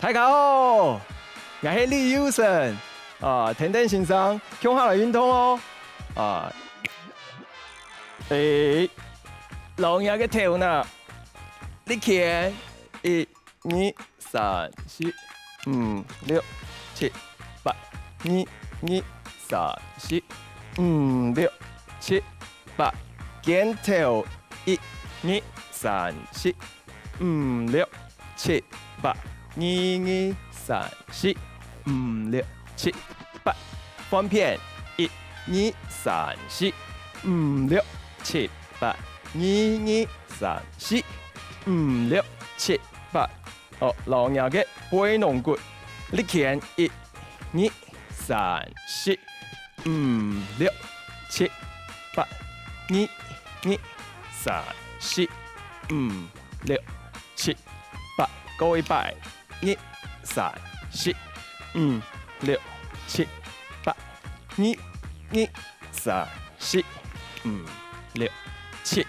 大家好，我是李友胜啊，天天欣赏强下来运动哦啊，老爷嘅头呢，你看1、2、3、4、5、6、7、8、1、2、3、4、5、6、7、8，肩头1、2、3、4、5、6、7、8。1、2、3、4、5、6、7、8，翻片1、2、3、4、5、6、7、8，1、2、3、4、5、6、7、8。哦，老娘嘅背龍骨，你看1、2、3、4、5、6、7、8，1、2、3、4、5、6、7、8，各位擺。1、3、4、5、6、7、8，1、2、3、4、5、6、7、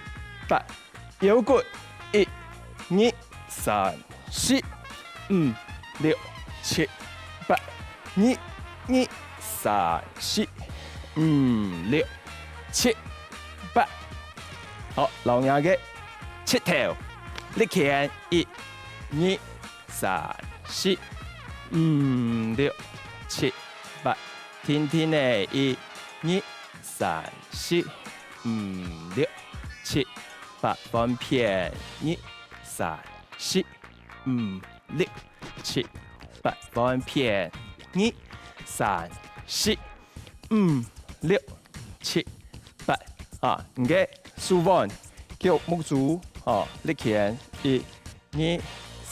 8，腰骨1、2、3、4、5、6、7、8，1、2、3、4、5、6、7、8。好，老娘嘅七頭，你看1、2、3、4、5、6、7、8，天天的1、2、3、4、5、6、7、8，翻片1、3、4、5、6、7、8，翻片1、3、4、5、6、7、8啊！你嘅數腕叫木足啊，你看1、2、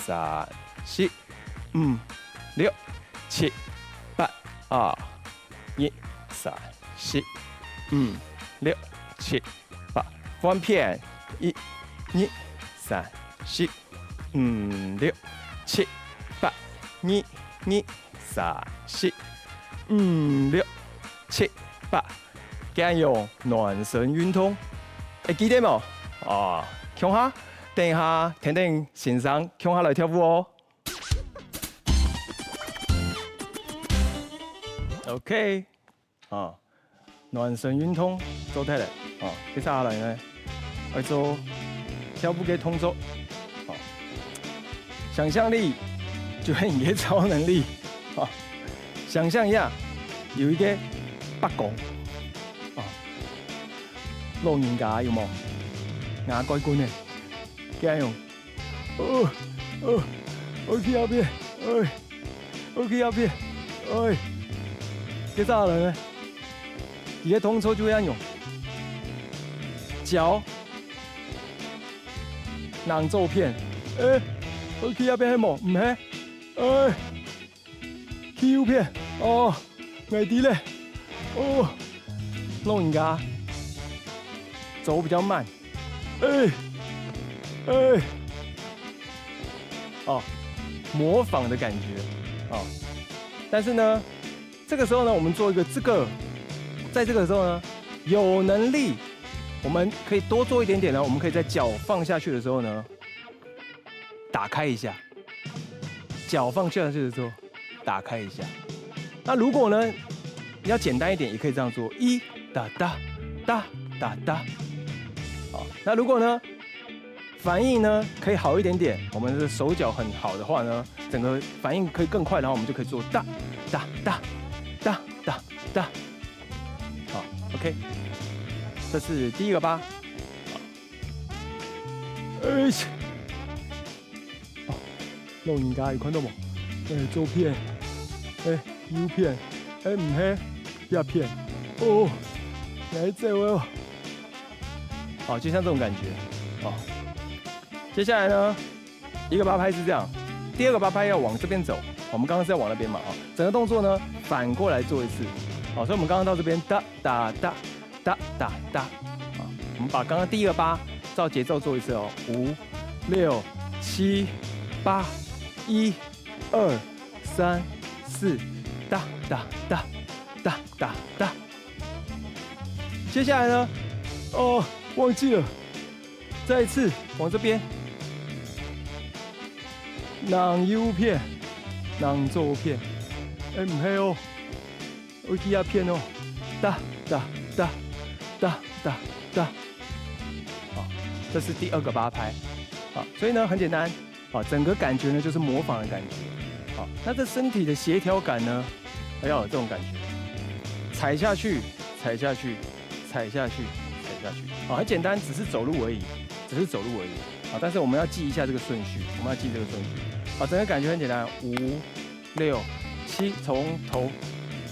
3、4、5、6、7、8啊！1、3、4、5、6、7、8，翻片1、2、3、4、5、6、7、8，1、2、3、4、5、6、7、8，兼用暖身运动，会记得冇？啊，强下，等一下，天天欣赏强下来跳舞哦。OK， 啊，暖身运动做得嚟，啊，接下來呢，去做跳舞嘅動作，啊，想象力就係你嘅超能力，啊，想象一下有一個北港，啊，老人家有冇牙怪官嘅，咁樣，我去那邊，我去那邊，接下來呢，而家動作就咁樣，腳囊做片，我去那邊係冇，唔係，腰片，哦，矮啲咧，哦，老人家走比較慢，哦，模仿的感覺，哦，但是呢。这个时候呢，我们做一个在这个时候呢，有能力，我们可以多做一点点呢。我们可以在脚放下去的时候呢，打开一下。脚放下去的时候，打开一下。那如果呢，你要简单一点，也可以这样做：1哒哒哒哒哒。好，那如果呢，反应呢可以好一点点，我们的手脚很好的话呢，整个反应可以更快，然后我们就可以做哒哒哒。哒哒哒，好 ，OK， 这是第一个吧。哦，老人家有看到冇？左片，右片，唔係右片，哦，來這位哦，好，就像這種感覺，哦。接下來呢，一個八拍是這樣，第二個八拍要往這邊走。我們剛剛是要往那邊嘛，啊，整個動作呢反過來做一次，好，所以我們剛剛到這邊哒哒哒哒哒哒，啊，我們把剛剛第一個八照節奏做一次哦，5、6、7、8、1、2、3、4，哒哒哒哒哒哒。接下來呢，哦，忘記了，再一次往這邊，囊腰片。人做片，唔系哦，我记下片哦，哒哒哒哒哒哒，好，这是第2个8拍，好，所以呢很简单，好，整个感觉呢就是模仿的感觉，好，那这身体的协调感呢，要有这种感觉，踩下去，踩下去，踩下去，踩下去，好，很简单，只是走路而已，好，但是我们要记一下这个顺序，好，整个感觉很简单，5、6、7，从头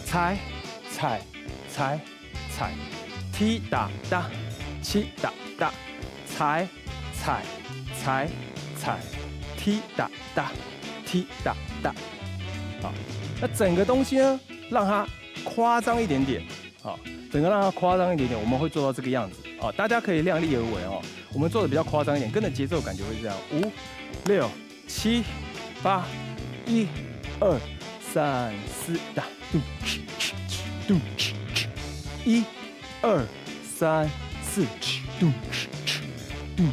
踩踩踩踩，踢打打，七打打，踩踩踩踩，踢打打，踢打打，好，那整个东西呢，让它夸张一点点，好，整个让它夸张一点点，我们会做到这个样子，哦，大家可以量力而为哦。我们做的比较夸张一点，跟着节奏感觉会这样，5、6、7、8、1、2、3、4，打，咚咚，1、2、3、4，咚咚。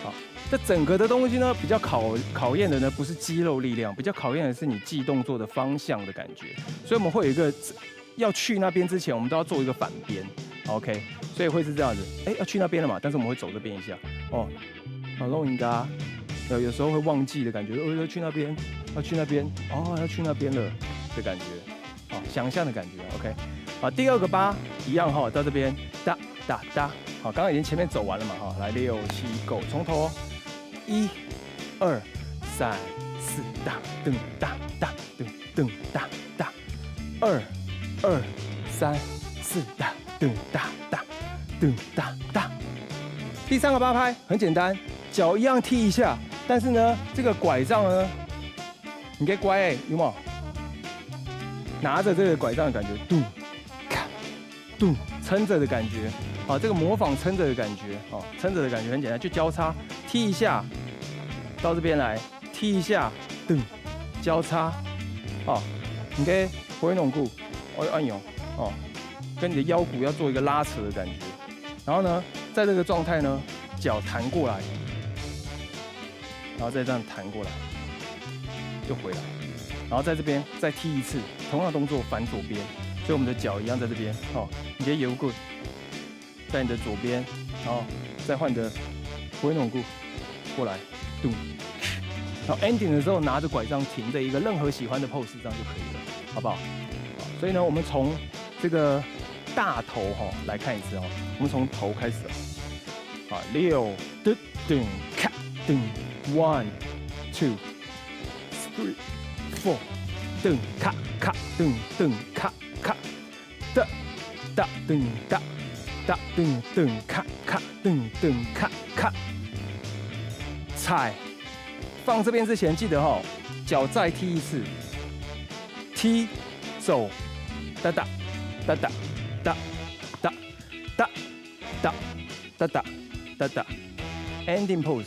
好，这整个的东西呢，比较考验的呢，不是肌肉力量，比较考验的是你记动作的方向的感觉。所以我们会有一个要去那边之前，我们都要做一个反边 ，OK。所以会是这样子，要去那边了嘛，但是我们会走这边一下，哦，好弄应该，有时候会忘记的感觉，要去那边，要去那边，哦，要去那边了的感觉，好，想象的感觉 ，OK， 好，第2个8一样哈，到这边哒哒哒，好，刚刚已经前面走完了嘛，哈，来6、7 ，Go， 从头，1、2、3、4，哒噔哒哒噔噔哒哒，2、2、3、4，哒噔哒哒。噔哒哒，第3个8拍很简单，脚一样踢一下，但是呢，这个拐杖呢，你给拐有没有？拿着这个拐杖的感觉，嘟咔嘟，撑着的感觉，好，这个模仿撑着的感觉，好，撑着的感觉很简单，就交叉踢一下，到这边来踢一下，噔，交叉，好，你给回弄骨，按钮，哦，跟你的腰骨要做一个拉扯的感觉。然后呢，在这个状态呢，脚弹过来，然后再这样弹过来，就回来，然后在这边再踢一次，同样的动作反左边，所以我们的脚一样在这边，哦，你的油棍在你的左边，然后再换你的回弄骨过来，咚，然后 ending 的时候拿着拐杖停着一个任何喜欢的 pose， 这样就可以了，好不好？所以呢，我们从这个大头来看一次哦，我们从头开始哦，啊，6噔噔咔噔 ，1 2 3 4，噔咔咔噔噔咔咔，哒哒噔哒哒噔噔咔咔噔噔咔咔，踩，放这边之前记得脚再踢一次，踢走，哒哒哒哒。哒哒哒哒哒哒哒哒 ，ending pose，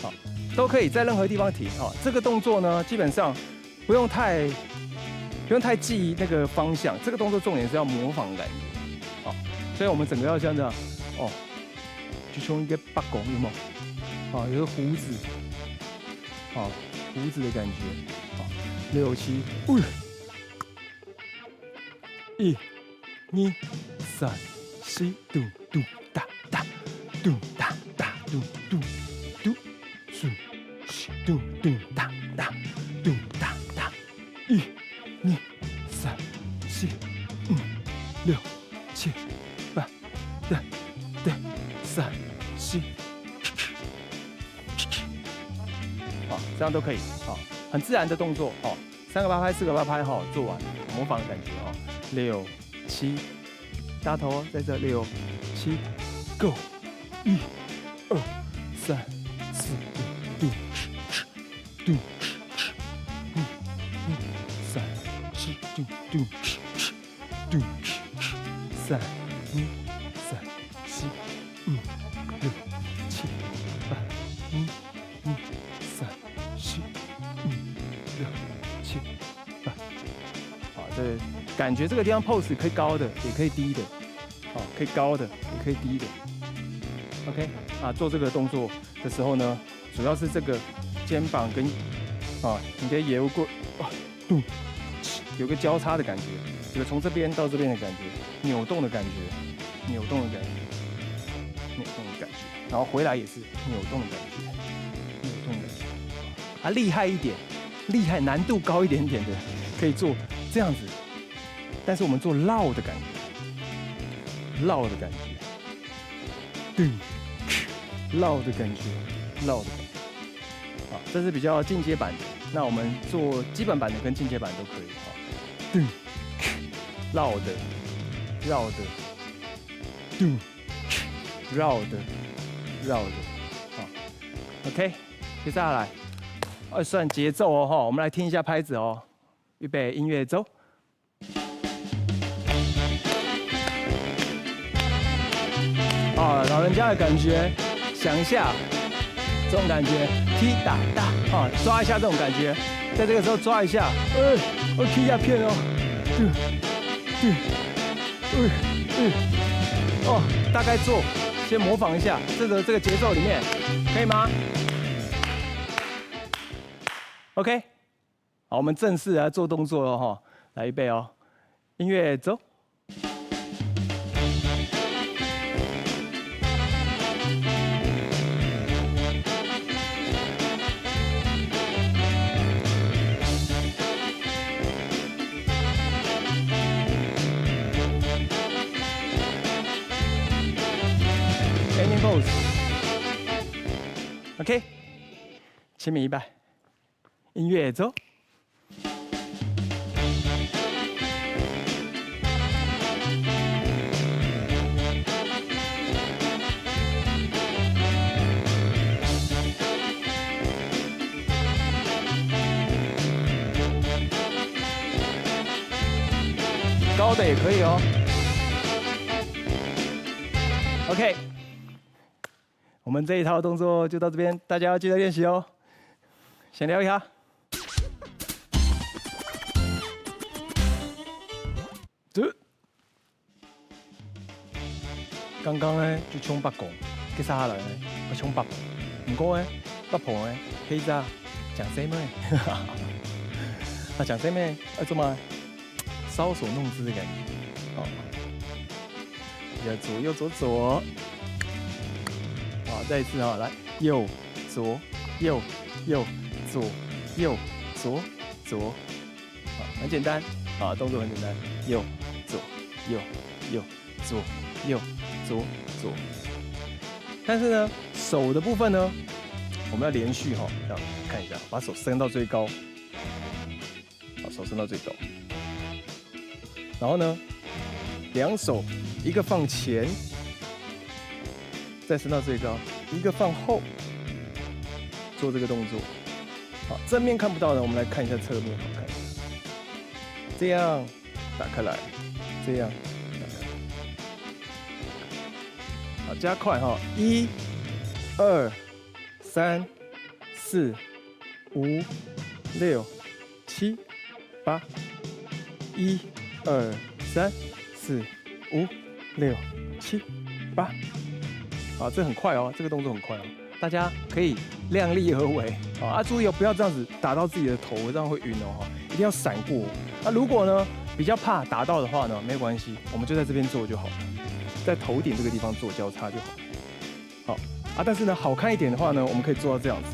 好，都可以在任何地方停。好，这个动作呢，基本上不用太记那个方向。这个动作重点是要模仿感觉。好，所以我们整个要像这样，哦，就像一个八公有没有？好，有个胡子，好，胡子的感觉。好，6、7，1、2、3、4，嘟嘟哒哒，嘟哒哒，嘟嘟嘟，嘟嘟嘟哒哒，嘟哒哒，1、2、3、4、5、6、7、8，对，3、4，好，这样都可以，好，很自然的动作，哦，3个8拍、4个8拍，做完，模仿的感觉，6、7，大头在这6、7 ，Go， 1、2、3、4，嘟嘟，1、2、3、4，嘟嘟嘟，3、2、3、4、5、6、7、8，1、2、3、4、5、6、7、8，好，这感觉这个地方 pose 可以高的，也可以低的，好，可以高的，也可以低的。OK， 啊，做这个动作的时候呢，主要是这个肩膀跟啊，你可以游过，有个交叉的感觉，有个从这边到这边的感觉，扭动的感觉，扭动的感觉，扭动的感觉，然后回来也是扭动的感觉，扭动的感觉。啊，厉害一点，厉害难度高一点点的，可以做这样子，但是我们做绕的感觉，绕的感觉，绕的感觉，绕的感觉。啊，这是比较进阶版的。那我们做基本版的跟进阶版都可以。啊，绕的，绕的，绕的，绕的。啊 ，OK， 接下来算节奏哦哈，我们来听一下拍子哦。预备，音乐走。啊，老人家的感觉，想一下。这种感觉，踢打打啊，抓一下这种感觉，在这个时候抓一下，我踢一下片哦，哦，大概做，先模仿一下这个节奏里面，可以吗 ？OK， 好，我们正式来做动作了哈，来预备哦，音乐走。OK， 前面一半，音乐走。高的也可以哦。OK。我们这一套动作就到这边，大家要记得练习哦。先聊一下。刚刚呢就冲北公，接下來呢我衝北部，唔過呢北部呢可以咋講什麼？啊講什麼？做嘛？搔首弄姿的感覺。哦，要左右左左。好，再一次哈，来右左右右左右左左，好，很简单，啊，动作很简单，右左右右左右左左。但是呢，手的部分呢，我们要连续哈，这样看一下，把手伸到最高，好，手伸到最高，然后呢，两手一个放前。再伸到最高，一个放后，做这个动作。好，正面看不到的，我们来看一下侧面，好看一下。这样打开来，这样打开来。好，加快哈，1、2、3、4、5、6、7、8。1、2、3、4、5、6、7、8。啊，这很快哦，这个动作很快哦，大家可以量力而为啊！注意哦，不要这样子打到自己的头，这样会晕哦，一定要闪过。那如果呢比较怕打到的话呢，没关系，我们就在这边做就好了，在头顶这个地方做交叉就好。好啊，但是呢好看一点的话呢，我们可以做到这样子。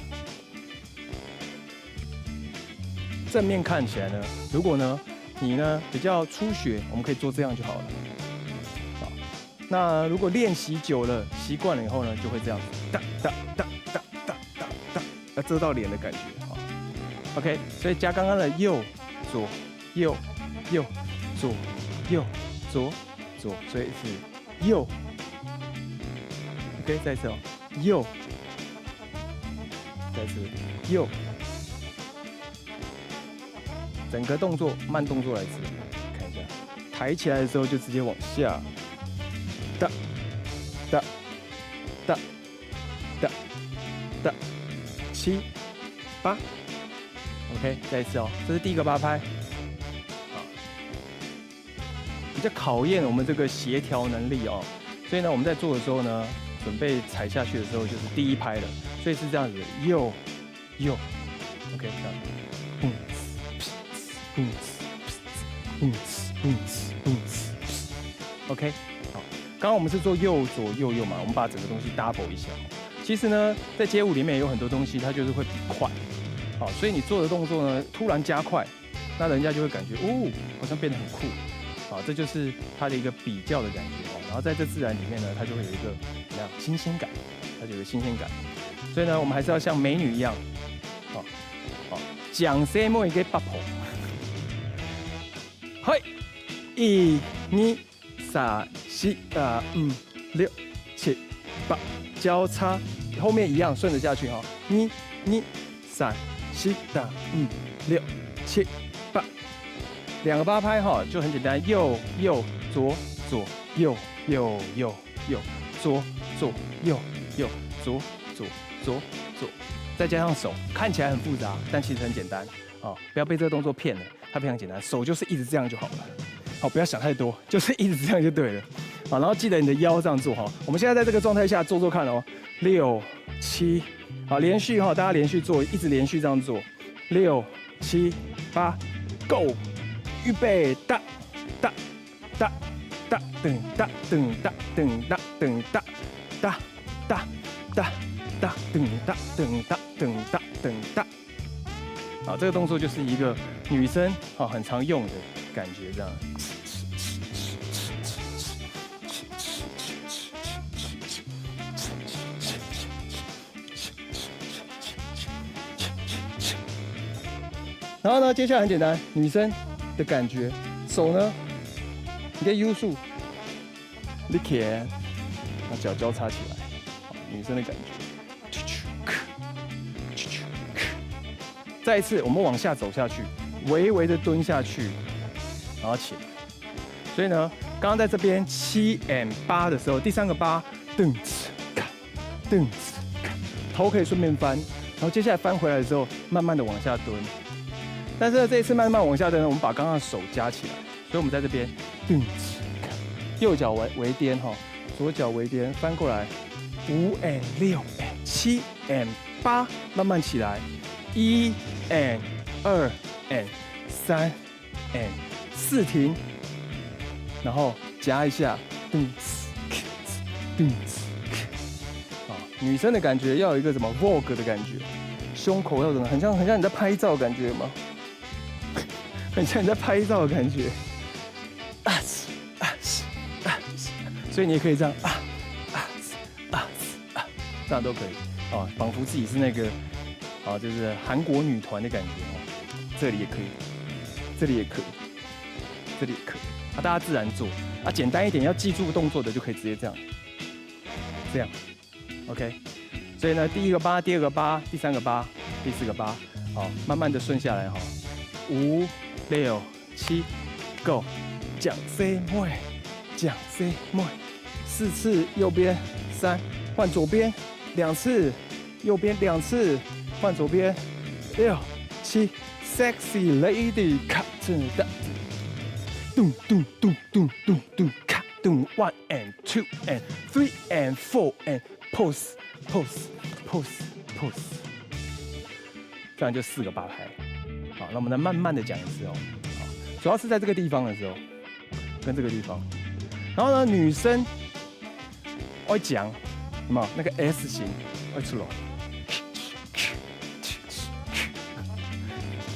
正面看起来呢，如果呢你呢比较初学，我们可以做这样就好了。那如果练习久了、习惯了以后呢，就会这样子，哒哒哒哒哒哒哒，要遮到脸的感觉啊。OK， 所以加刚刚的右左右右左右左左，所以是右。OK， 再一次哦，右，再一次右，整个动作慢动作来一次，看一下，抬起来的时候就直接往下。哒哒哒哒哒，7、8 ，OK， 再一次哦，这是第一个8拍，啊，比较考验我们这个协调能力哦。所以呢，我们在做的时候呢，准备踩下去的时候就是第1拍了，所以是这样子，右右 OK， 这样。OK， 好，刚刚我们是做右左右右嘛，我们把整个东西 double 一下。其实呢，在街舞里面有很多东西，它就是会比快，好，所以你做的动作呢，突然加快，那人家就会感觉哦，好像变得很酷，好，这就是它的一个比较的感觉哦。然后在这自然里面呢，它就会有一个怎么样新鲜感，它就有个新鲜感。所以呢，我们还是要像美女一样，好，好，讲什么一个八婆。嗨，1、2、3、4、5、6、7、8，交叉，后面一样顺着下去哈。1、2、3、4、5、6、7、8，两个8拍哈，就很简单，右右左左右右右右左左右右左左左左，再加上手，看起来很复杂，但其实很简单啊！不要被这个动作骗了。它非常简单，手就是一直这样就好了。好，不要想太多，就是一直这样就对了。好，然后记得你的腰这样做哈。我们现在在这个状态下做做看哦，6、7，好，连续哈，大家连续做，一直连续这样做，6、7、8 ，Go， 预备，哒哒哒哒噔哒噔哒噔哒噔哒哒哒哒哒噔哒噔哒噔哒噔哒。好，这个动作就是一个女生啊很常用的感觉，这样。然后呢，接下来很简单，女生的感觉，手呢，你可以 U 数，你可以，把脚交叉起来，好，女生的感觉。再一次，我们往下走下去，微微的蹲下去，然后起来。所以呢，刚刚在这边7 and 8的时候，第3个8，蹬子看，蹬子看，头可以顺便翻，然后接下来翻回来的时候，慢慢的往下蹲。但是呢，这一次慢慢往下蹲呢，我们把刚刚的手夹起来，所以我们在这边蹬子看，右脚为颠哈，左脚为颠，翻过来，5 and 6 and 7 and 8，慢慢起来。1 and 2 and 3 and 4停，然后夹一下，蹬啊，女生的感觉要有一个什么 Vogue 的感觉，胸口要怎么，很像你在拍照的感觉吗？很像你在拍照的感觉，所以你也可以这样这样都可以啊，仿佛自己是那个。啊，就是韩国女团的感觉哦，这里也可以，这里也可以，这里也可以啊，大家自然做啊，简单一点，要记住动作的就可以直接这样，这样 ，OK。所以呢，第1个8，第2个8，第3个8，第4个8，好，慢慢的顺下来哈，5、6、7 ，Go， 讲 C 妹，讲 C 妹，4次右边，3换左边，2次右边2次。换左边，6、7 ，sexy lady， 卡正的，咚咚咚咚咚咚，卡咚 ，1 and 2 and 3 and 4 and pose， 这样就4个8拍。好，那我们再慢慢的讲一次哦。好，主要是在这个地方的时候，跟这个地方。然后呢，女生会讲，有没有那个 S 型会出来？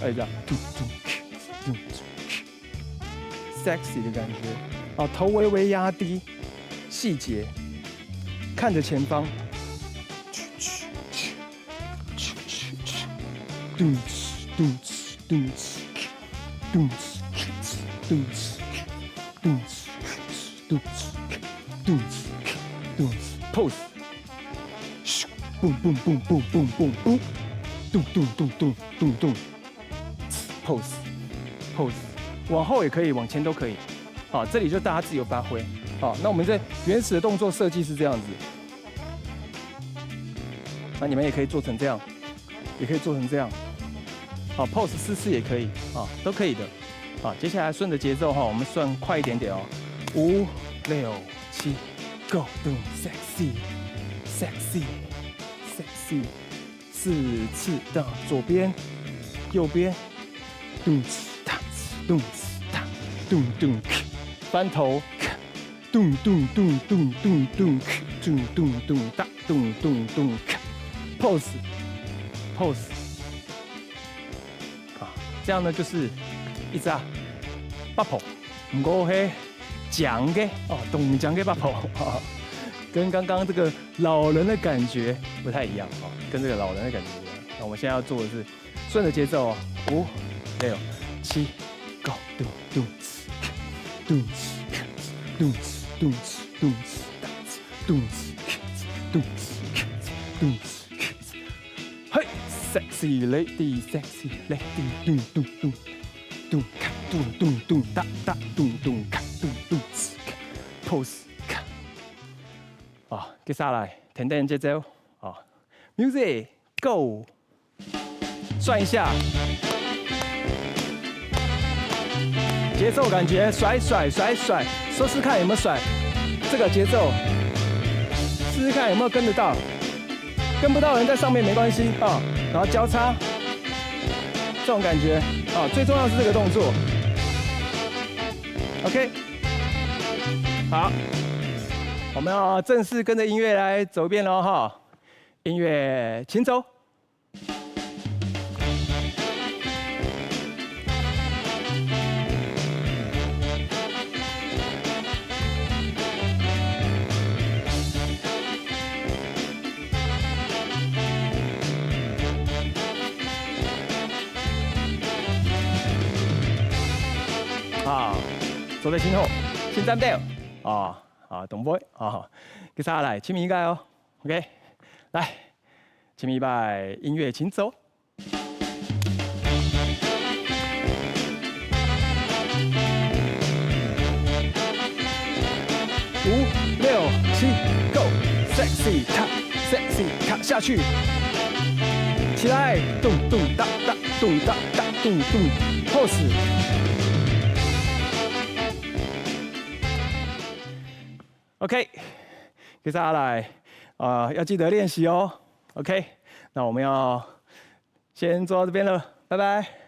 哎，这样，sexy 的感觉，啊，头微微压低，细节，看着前方，pose， boom boom boom boom boom boom boom， 咚咚咚咚咚咚。pose， 往后也可以，往前都可以。好，这里就大家自由发挥。好，那我们这原始的动作设计是这样子，那你们也可以做成这样，也可以做成这样。好 ，pose 4次也可以，啊，都可以的。好，接下来顺着节奏哈，我们算快一点点哦。5、6、7 ，Go， 咚 ，sexy， 4次到左边。右边，咚哧哒咚哧哒咚咚，翻头，咚咚咚咚咚咚，咚咚咚哒咚咚咚，pose，啊，这样呢就是一只八婆，不过嘿讲嘅哦，懂讲嘅八婆啊，跟刚刚这个老人的感觉不太一样啊，跟这个老人的感觉不一样。那我们现在要做的是顺着节奏哦，5、6、7，Go， 咚咚咚咚咚咚咚咚咚，嘿 ，sexy lady，sexy lady， 咚咚咚咚咔咚咚咚哒哒咚咚咔咚咚，pose， 啊，接下来甜甜节奏啊 ，music go， 转一下，节奏感觉甩，说试看有没有甩这个节奏，试试看有没有跟得到，跟不到的人在上面没关系啊，然后交叉，这种感觉啊，最重要是这个动作 ，OK， 好。我们要正式跟着音乐来走一遍喽哈！音乐，请走。啊，走在身后，先站定啊。啊，懂不？啊，接下来前面一个哦 ，OK， 来，前面一拜音乐，请走。5、6、7 ，Go，sexy 卡 ，sexy 卡下去，起来，咚咚哒哒，咚哒哒，咚咚 ，pose。OK， 接下来要记得练习哦。OK， 那我们要先做到这边了，拜拜。